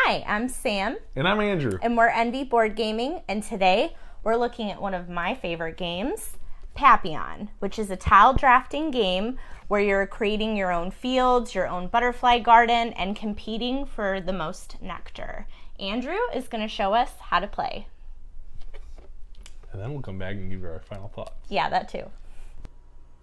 Hi, I'm Sam. And I'm Andrew. And we're Envy Board Gaming, and today we're looking at one of my favorite games, Papillon, which is a tile drafting game where you're creating your own fields, your own butterfly garden, and competing for the most nectar. Andrew is going to show us how to play. And then we'll come back and give you our final thoughts. Yeah, that too.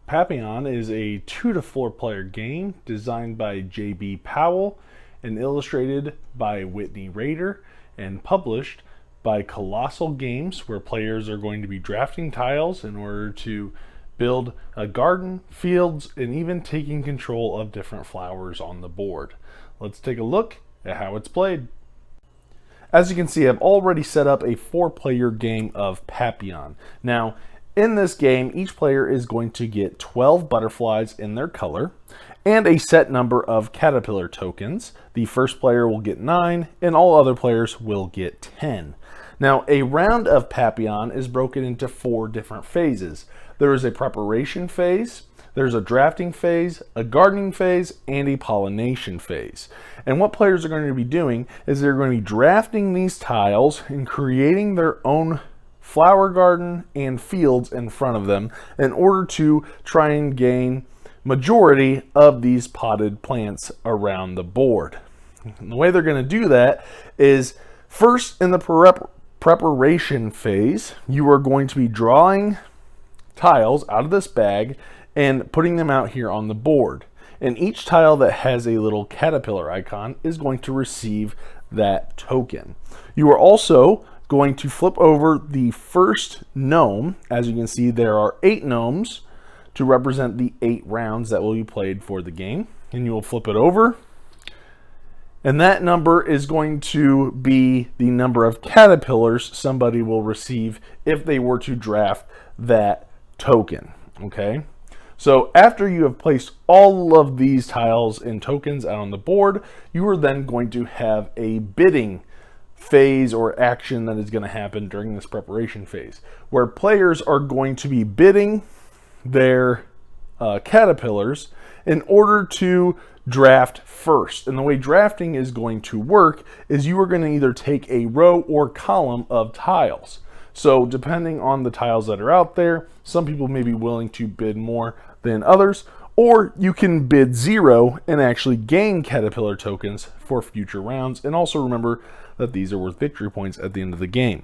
Papillon is a 2 to 4 player game designed by J.B. Powell and illustrated by Whitney Rader and published by Colossal Games, where players are going to be drafting tiles in order to build a garden, fields, and even taking control of different flowers on the board. Let's take a look at how it's played. As you can see, I've already set up a 4-player game of Papillon. Now, in this game, each player is going to get 12 butterflies in their color and a set number of caterpillar tokens. The first player will get 9 and all other players will get 10. Now, a round of Papillon is broken into 4 different phases. There is a preparation phase, there's a drafting phase, a gardening phase, and a pollination phase. And what players are going to be doing is they're going to be drafting these tiles and creating their own flower garden and fields in front of them in order to try and gain majority of these potted plants around the board. And the way they're going to do that is first in the preparation phase, you are going to be drawing tiles out of this bag and putting them out here on the board. And each tile that has a little caterpillar icon is going to receive that token. You are also going to flip over the first gnome. As you can see, there are 8 gnomes to represent the 8 rounds that will be played for the game. And you will flip it over. And that number is going to be the number of caterpillars somebody will receive if they were to draft that token. Okay? So after you have placed all of these tiles and tokens out on the board, you are then going to have a bidding phase or action that is going to happen during this preparation phase, where players are going to be bidding their caterpillars in order to draft first. And the way drafting is going to work is you are going to either take a row or column of tiles. So depending on the tiles that are out there, some people may be willing to bid more than others, or you can bid 0 and actually gain caterpillar tokens for future rounds. And also remember that these are worth victory points at the end of the game.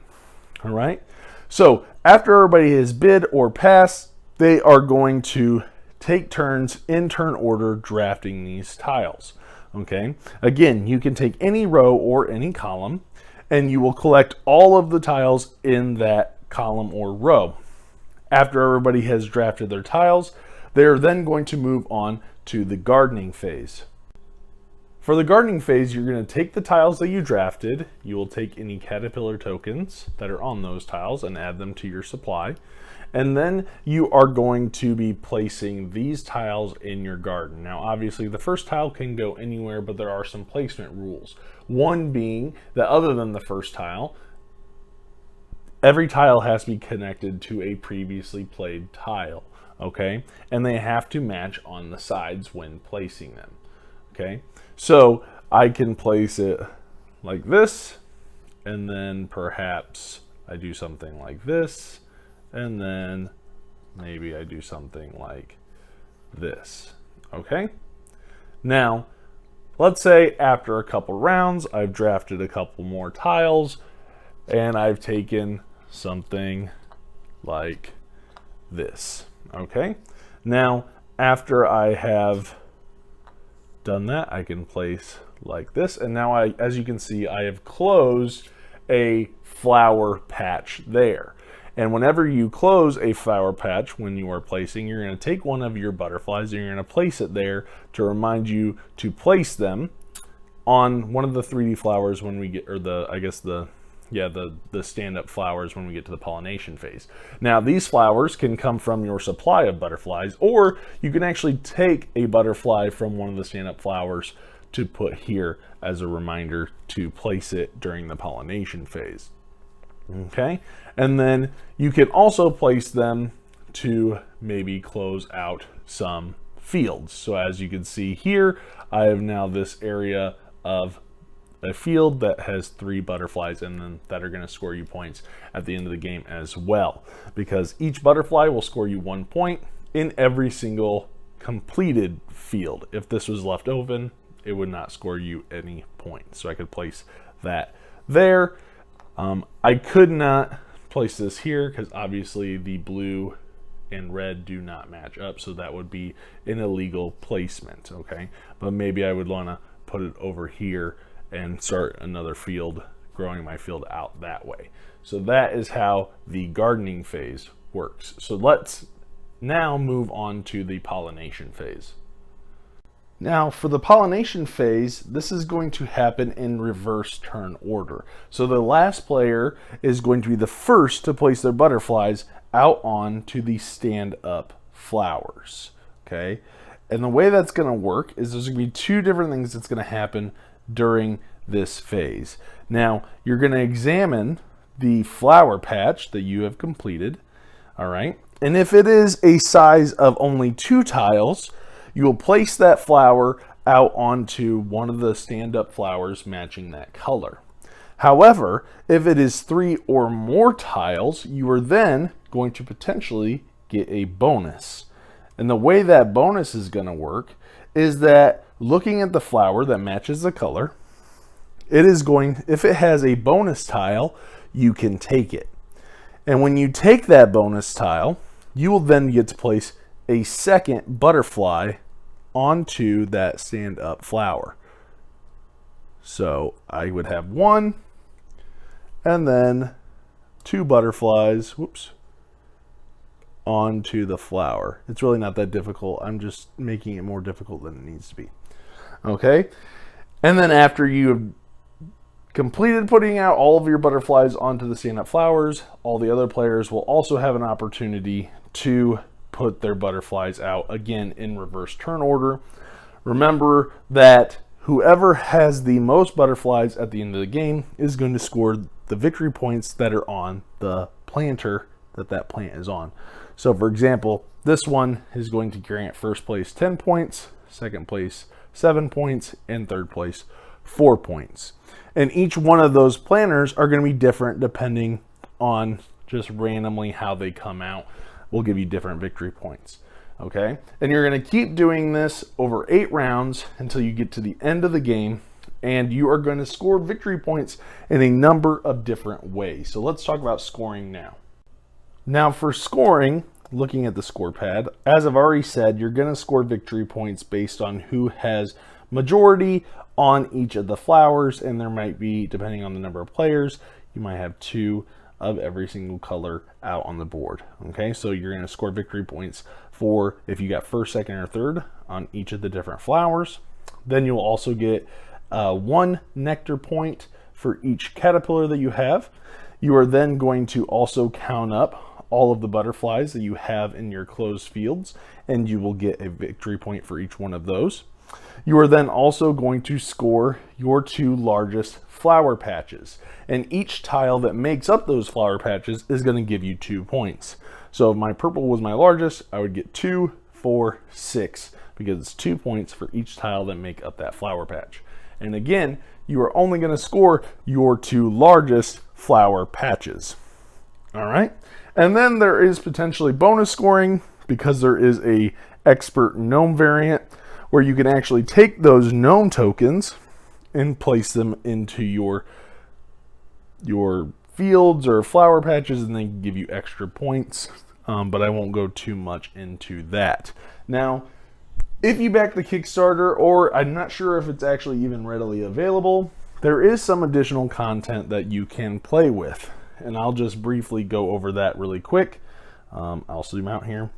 All right. So after everybody has bid or passed, they are going to take turns in turn order drafting these tiles. Okay. Again, you can take any row or any column, and you will collect all of the tiles in that column or row. After everybody has drafted their tiles, they're then going to move on to the gardening phase. For the gardening phase, you're going to take the tiles that you drafted. You will take any caterpillar tokens that are on those tiles and add them to your supply. And then you are going to be placing these tiles in your garden. Now, obviously, the first tile can go anywhere, but there are some placement rules. One being that other than the first tile, every tile has to be connected to a previously played tile. Okay? And they have to match on the sides when placing them. Okay? So I can place it like this, and then perhaps I do something like this, and then maybe I do something like this. Okay? Now, let's say after a couple rounds, I've drafted a couple more tiles, and I've taken something like this. Okay? Now, after I have done that, I can place like this, and now as you can see, I have closed a flower patch there. And whenever you close a flower patch when you are placing, you're going to take one of your butterflies and you're going to place it there to remind you to place them on one of the 3D flowers when we get, or the stand-up flowers when we get to the pollination phase. Now, these flowers can come from your supply of butterflies, or you can actually take a butterfly from one of the stand-up flowers to put here as a reminder to place it during the pollination phase. Okay, and then you can also place them to maybe close out some fields. So as you can see here, I have now this area of a field that has 3 butterflies in them that are going to score you points at the end of the game as well, because each butterfly will score you 1 point in every single completed field. If this was left open, it would not score you any points. So I could place that there. I could not place this here because obviously the blue and red do not match up, so that would be an illegal placement, okay? But maybe I would want to put it over here and start another field, growing my field out that way. So that is how the gardening phase works. So let's now move on to the pollination phase. Now for the pollination phase, this is going to happen in reverse turn order. So the last player is going to be the first to place their butterflies out onto the stand-up flowers, okay? And the way that's going to work is there's going to be 2 different things that's going to happen during this phase. Now, you're going to examine the flower patch that you have completed, all right? And if it is a size of only 2 tiles, you will place that flower out onto one of the stand-up flowers matching that color. However, if it is 3 or more tiles, you are then going to potentially get a bonus. And the way that bonus is going to work is that looking at the flower that matches the color, it is going, if it has a bonus tile, you can take it. And when you take that bonus tile, you will then get to place a second butterfly onto that stand-up flower. So I would have 1 and then 2 butterflies, whoops, onto the flower. It's really not that difficult. I'm just making it more difficult than it needs to be. Okay? And then after you have completed putting out all of your butterflies onto the stand-up flowers, all the other players will also have an opportunity to put their butterflies out again in reverse turn order. Remember that whoever has the most butterflies at the end of the game is going to score the victory points that are on the planter that plant is on. So for example, this one is going to grant first place 10 points, second place 7 points, and third place 4 points. And each one of those planters are going to be different depending on just randomly how they come out. Will give you different victory points. Okay, and you're going to keep doing this over 8 rounds until you get to the end of the game, and you are going to score victory points in a number of different ways. So let's talk about scoring now. Now for scoring, looking at the score pad, as I've already said, you're going to score victory points based on who has majority on each of the flowers, and there might be, depending on the number of players, you might have 2 of every single color out on the board. Okay, so you're going to score victory points for if you got first, second, or third on each of the different flowers. Then you'll also get 1 nectar point for each caterpillar that you have. You are then going to also count up all of the butterflies that you have in your closed fields, and you will get a victory point for each one of those. You are then also going to score your 2 largest flower patches, and each tile that makes up those flower patches is going to give you 2 points. So if my purple was my largest, I would get 2, 4, 6, because it's 2 points for each tile that make up that flower patch. And again, you are only going to score your 2 largest flower patches. All right, and then there is potentially bonus scoring, because there is a expert gnome variant where you can actually take those gnome tokens and place them into your fields or flower patches, and they can give you extra points, but I won't go too much into that. Now, if you back the Kickstarter, or I'm not sure if it's actually even readily available, there is some additional content that you can play with, and I'll just briefly go over that really quick. I'll zoom out here.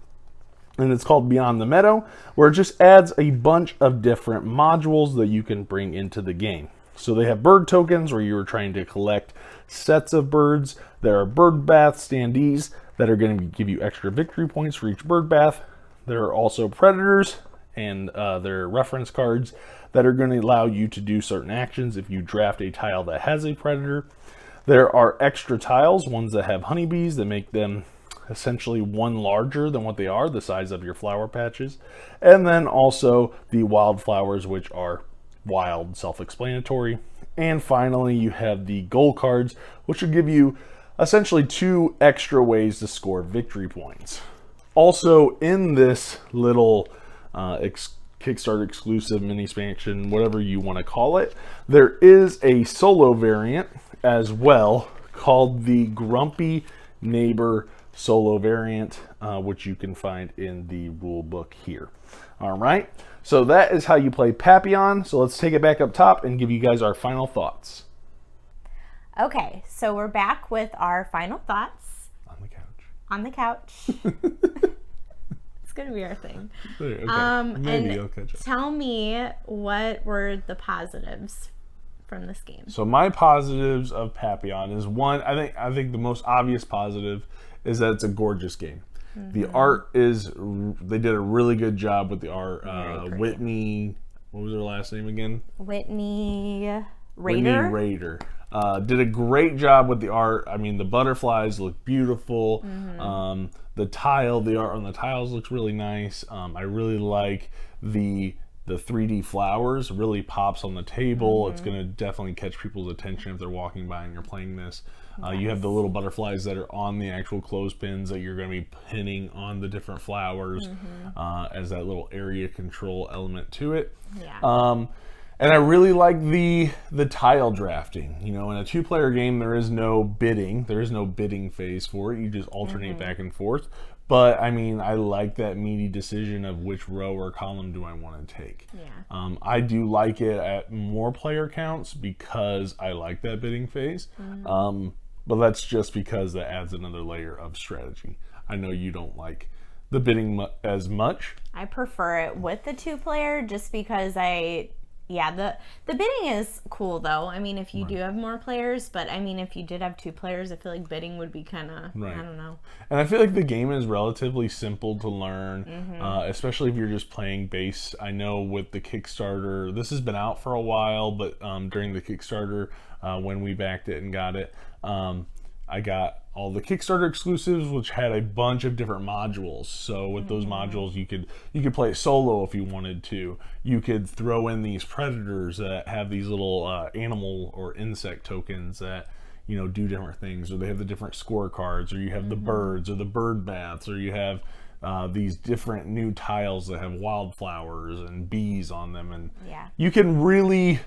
And it's called Beyond the Meadow, where it just adds a bunch of different modules that you can bring into the game. So they have bird tokens, where you're trying to collect sets of birds. There are bird bath standees that are going to give you extra victory points for each bird bath. There are also predators and their reference cards that are going to allow you to do certain actions if you draft a tile that has a predator. There are extra tiles, ones that have honeybees that make them essentially 1 larger than what they are, the size of your flower patches. And then also the wildflowers, which are wild, self-explanatory. And finally, you have the goal cards, which will give you essentially 2 extra ways to score victory points. Also, in this little Kickstarter exclusive mini expansion, whatever you want to call it, there is a solo variant as well called the Grumpy Neighbor solo variant, which you can find in the rule book here. All right, so that is how you play Papillon. So let's take it back up top and give you guys our final thoughts. Okay, so we're back with our final thoughts. On the couch. On the couch. It's going to be our thing. Okay. Maybe I'll catch up. Tell me, what were the positives from this game? So my positives of Papillon is, one, I think the most obvious positive is that it's a gorgeous game. The art is, they did a really good job with the art. Whitney, what was her last name again? Whitney Rader. Whitney Rader. Did a great job with the art. I mean, the butterflies look beautiful. The art on the tiles looks really nice. I really like the 3D flowers. Really pops on the table. It's going to definitely catch people's attention if they're walking by and you're playing this. You have the little butterflies that are on the actual clothespins that you're going to be pinning on the different flowers as that little area control element to it. Yeah. And I really like the tile drafting. You know, in a 2-player game, there is no bidding. There is no bidding phase for it. You just alternate back and forth. But, I mean, I like that meaty decision of which row or column do I want to take. Yeah. I do like it at more player counts because I like that bidding phase. But that's just because that adds another layer of strategy. I know you don't like the bidding as much. I prefer it with the 2-player just because the bidding is cool though. I mean, if you do have more players, but I mean, if you did have 2 players, I feel like bidding would be kind of, I don't know. And I feel like the game is relatively simple to learn, especially if you're just playing base. I know with the Kickstarter, this has been out for a while, but during the Kickstarter, when we backed it and got it, I got all the Kickstarter exclusives, which had a bunch of different modules. So with those modules, you could play it solo if you wanted to. You could throw in these predators that have these little animal or insect tokens that, you know, do different things, or they have the different scorecards, or you have the birds or the bird baths, or you have these different new tiles that have wildflowers and bees on them, and you can really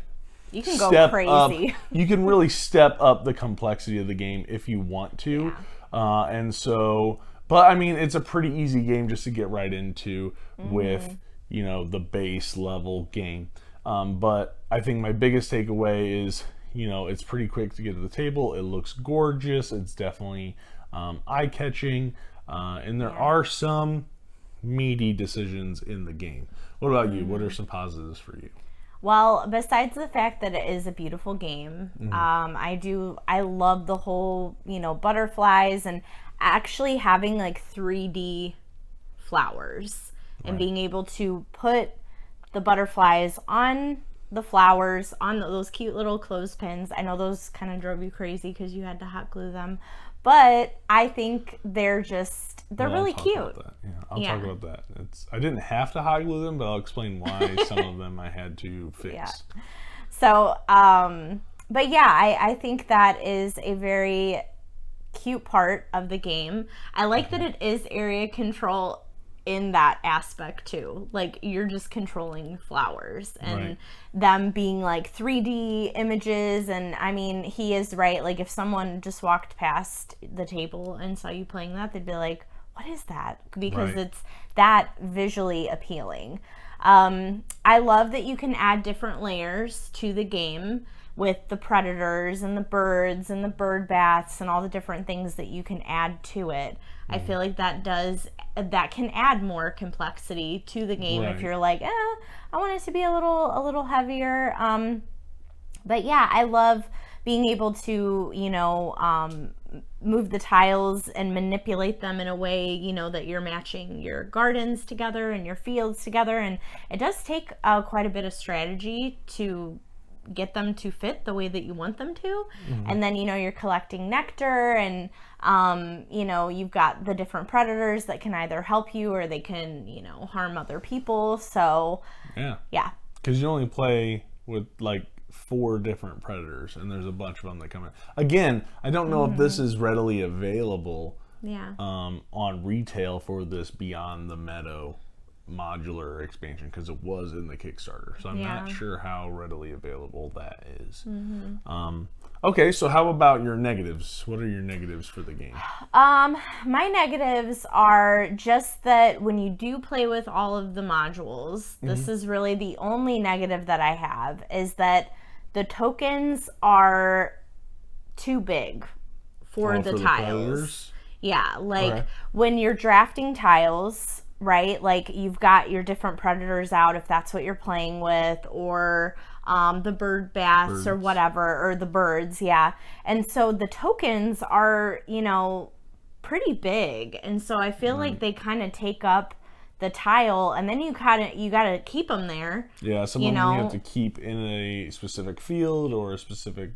go crazy. You can really step up the complexity of the game if you want to. And so, but I mean, it's a pretty easy game just to get right into with, you know, the base level game. But I think my biggest takeaway is, you know, it's pretty quick to get to the table. It looks gorgeous. It's definitely eye-catching. And there are some meaty decisions in the game. What about you? What are some positives for you? Well, besides the fact that it is a beautiful game, I love the whole, you know, butterflies and actually having like 3D flowers and being able to put the butterflies on the flowers, on those cute little clothespins. I know those kind of drove you crazy because you had to hot glue them, but I think they're really cute. I'll talk about that. I didn't have to hot glue them, but I'll explain why some of them I had to fix. Yeah. So, but yeah, I think that is a very cute part of the game. I like that it is area control in that aspect too. Like, you're just controlling flowers and them being like 3D images. And I mean, he is right. Like, if someone just walked past the table and saw you playing that, they'd be like, what is that? Because it's that visually appealing. I love that you can add different layers to the game with the predators and the birds and the bird baths and all the different things that you can add to it. I feel like that can add more complexity to the game if you're like, I want it to be a little heavier. But yeah, I love being able to, you know, move the tiles and manipulate them in a way, you know, that you're matching your gardens together and your fields together. And it does take quite a bit of strategy to get them to fit the way that you want them to. And then, you know, you're collecting nectar and, you know, you've got the different predators that can either help you or they can, you know, harm other people. So, yeah. Because you only play with like 4 different predators, and there's a bunch of them that come in. Again, I don't know if this is readily available on retail for this Beyond the Meadow modular expansion, because it was in the Kickstarter, so I'm not sure how readily available that is. Okay, so how about your negatives? What are your negatives for the game? My negatives are just that when you do play with all of the modules, this is really the only negative that I have, is that the tokens are too big for the tiles. Predators? Yeah, like when you're drafting tiles, right? Like you've got your different predators out if that's what you're playing with, or the bird baths or whatever, or the birds, And so the tokens are, pretty big, and so I feel like they kind of take up the tile, and then you gotta keep them there. Yeah, some of them you have to keep in a specific field or a specific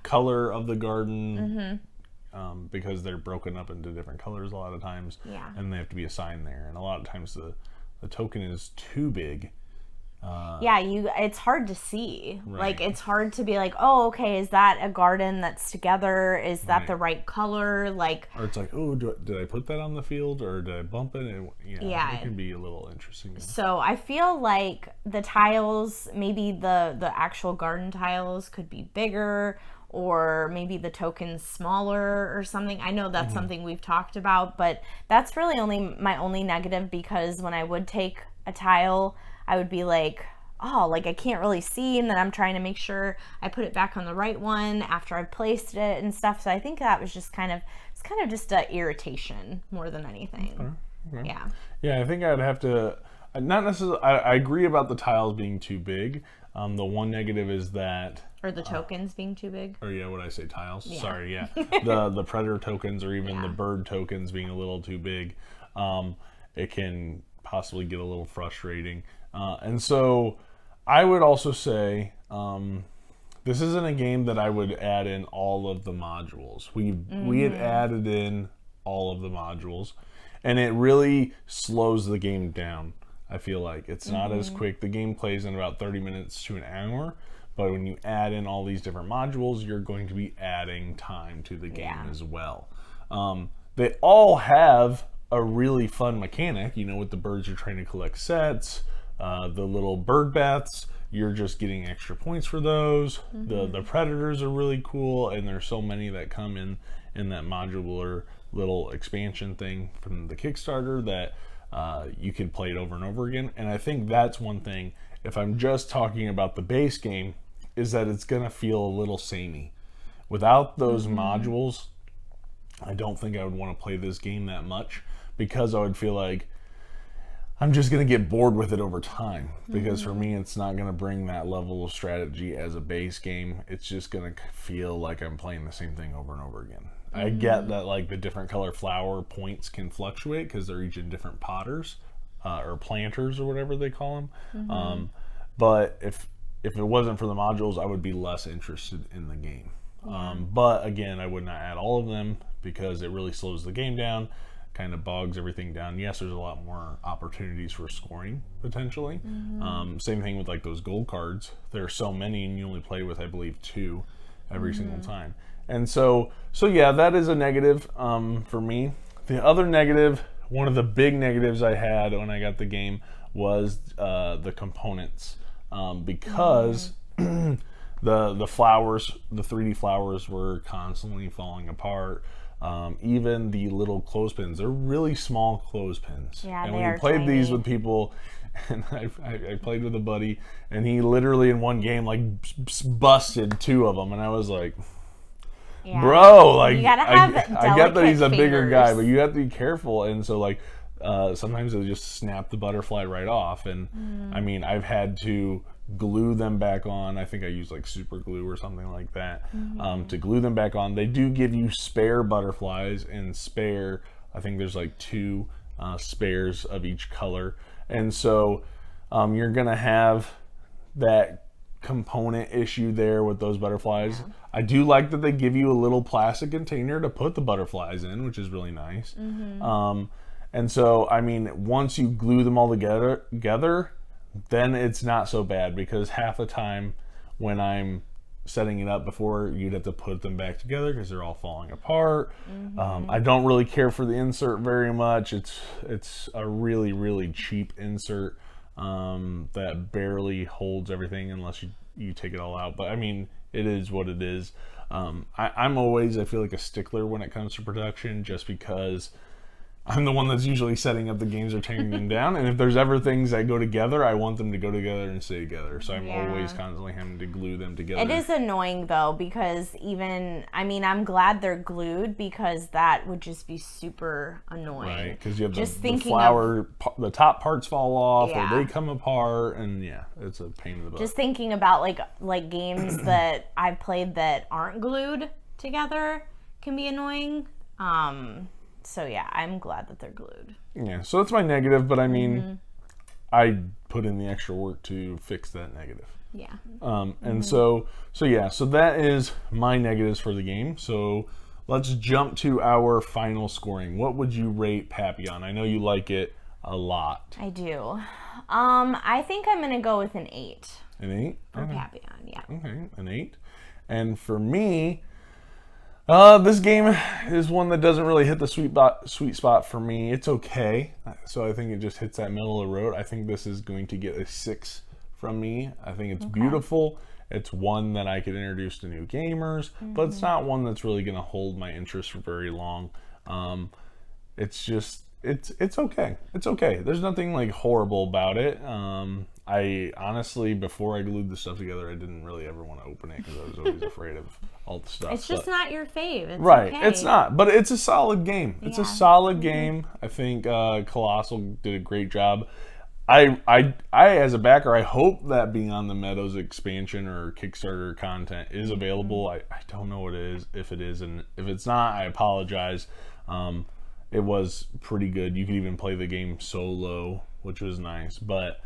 color of the garden. Because they're broken up into different colors a lot of times, and they have to be assigned there. And a lot of times the token is too big. It's hard to see. Like, it's hard to be like, oh, okay, is that a garden that's together? Is that the right color? Like, or it's like, oh, did I put that on the field, or did I bump it? It can be a little interesting. So I feel like the tiles, maybe the actual garden tiles could be bigger, or maybe the tokens smaller or something. I know that's something we've talked about, but that's really my only negative, because when I would take a tile, I would be like, oh, like I can't really see, and then I'm trying to make sure I put it back on the right one after I've placed it and stuff. So I think that was just kind of just an irritation more than anything. Okay. Yeah, I think I'd have to, not necessarily, I agree about the tiles being too big. The one negative is that, or the tokens being too big. Or what did I say? Tiles. Yeah. Sorry. Yeah. the predator tokens, or even the bird tokens being a little too big. It can possibly get a little frustrating. And so I would also say this isn't a game that I would add in all of the modules. We had added in all of the modules, and it really slows the game down. I feel like it's not as quick. The game plays in about 30 minutes to an hour, but when you add in all these different modules, you're going to be adding time to the game as well. They all have a really fun mechanic, with the birds you're trying to collect sets, the little bird baths, you're just getting extra points for those. The predators are really cool, and there's so many that come in that modular little expansion thing from the Kickstarter that you can play it over and over again. And I think that's one thing, if I'm just talking about the base game, is that it's gonna feel a little samey. Without those modules, I don't think I would want to play this game that much, because I would feel like I'm just going to get bored with it over time, because for me, it's not going to bring that level of strategy as a base game. It's just going to feel like I'm playing the same thing over and over again. I get that like the different color flower points can fluctuate because they're each in different potters or planters or whatever they call them. But if it wasn't for the modules, I would be less interested in the game. But again, I would not add all of them, because it really slows the game down, kind of bogs everything down. Yes, there's a lot more opportunities for scoring potentially. Same thing with like those gold cards. There are so many, and you only play with, I believe, 2 every single time. And so yeah, that is a negative for me. The other negative, one of the big negatives I had when I got the game, was the components, because the flowers, the 3D flowers, were constantly falling apart. Even the little clothespins, they're really small clothespins. Yeah, and they when are you played tiny. these with people, and I played with a buddy, and he literally in one game like busted 2 of them, and I was like, bro, like, you gotta have I get that he's a bigger fingers. guy, but you have to be careful. And so like sometimes they just snap the butterfly right off, and I mean, I've had to glue them back on. I think I use like super glue or something like that to glue them back on. They do give you spare butterflies, and spare, I think there's like 2 spares of each color, and so you're gonna have that component issue there with those butterflies. I do like that they give you a little plastic container to put the butterflies in, which is really nice. And so, I mean, once you glue them all together, then it's not so bad, because half the time when I'm setting it up before, you'd have to put them back together because they're all falling apart. I don't really care for the insert very much. It's a really, really cheap insert that barely holds everything unless you take it all out. But I mean, it is what it is. I'm always, I feel like, a stickler when it comes to production, just because I'm the one that's usually setting up the games or tearing them down. And if there's ever things that go together, I want them to go together and stay together. So I'm always constantly having to glue them together. It is annoying, though, because I'm glad they're glued, because that would just be super annoying. Right, because you have the flower, the top parts fall off, or they come apart, and it's a pain in the butt. Just thinking about like games that I've played that aren't glued together can be annoying. So yeah, I'm glad that they're glued. Yeah, so that's my negative, but I mean, I put in the extra work to fix that negative. Yeah. And so that is my negatives for the game. So let's jump to our final scoring. What would you rate Papillon? I know you like it a lot. I do. I think I'm gonna go with an 8. An 8? For Papillon, yeah. Okay, an 8. And for me, this game is one that doesn't really hit the sweet spot for me. It's okay. So I think it just hits that middle of the road. I think this is going to get a 6 from me. I think it's beautiful. It's one that I could introduce to new gamers, but it's not one that's really going to hold my interest for very long. It's just, it's okay. It's okay. There's nothing like horrible about it. I honestly, before I glued the stuff together, I didn't really ever want to open it because I was always afraid of all the stuff. It's just not your fave. It's right. Okay. It's not, but it's a solid game. It's a solid game. I think Colossal did a great job. I as a backer, I hope that Beyond the Meadows expansion or Kickstarter content is available. I don't know what it is. If it is, and if it's not, I apologize. It was pretty good. You could even play the game solo, which was nice. But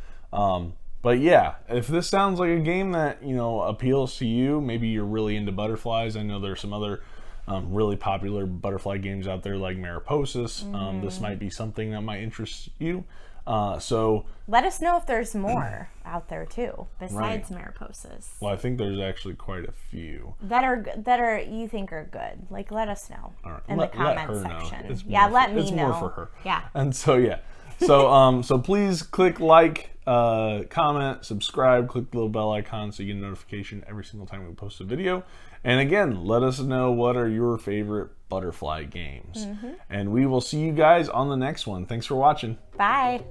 yeah, if this sounds like a game that, appeals to you, maybe you're really into butterflies. I know there's some other really popular butterfly games out there like Mariposas. This might be something that might interest you. So let us know if there's more out there too besides Mariposas. Well, I think there's actually quite a few that are you think are good. Like, let us know in the comments section. Let me know. It's more for her. Yeah. And so so please click like, comment, subscribe, click the little bell icon so you get a notification every single time we post a video. And again, let us know what are your favorite butterfly games. And we will see you guys on the next one. Thanks for watching. Bye.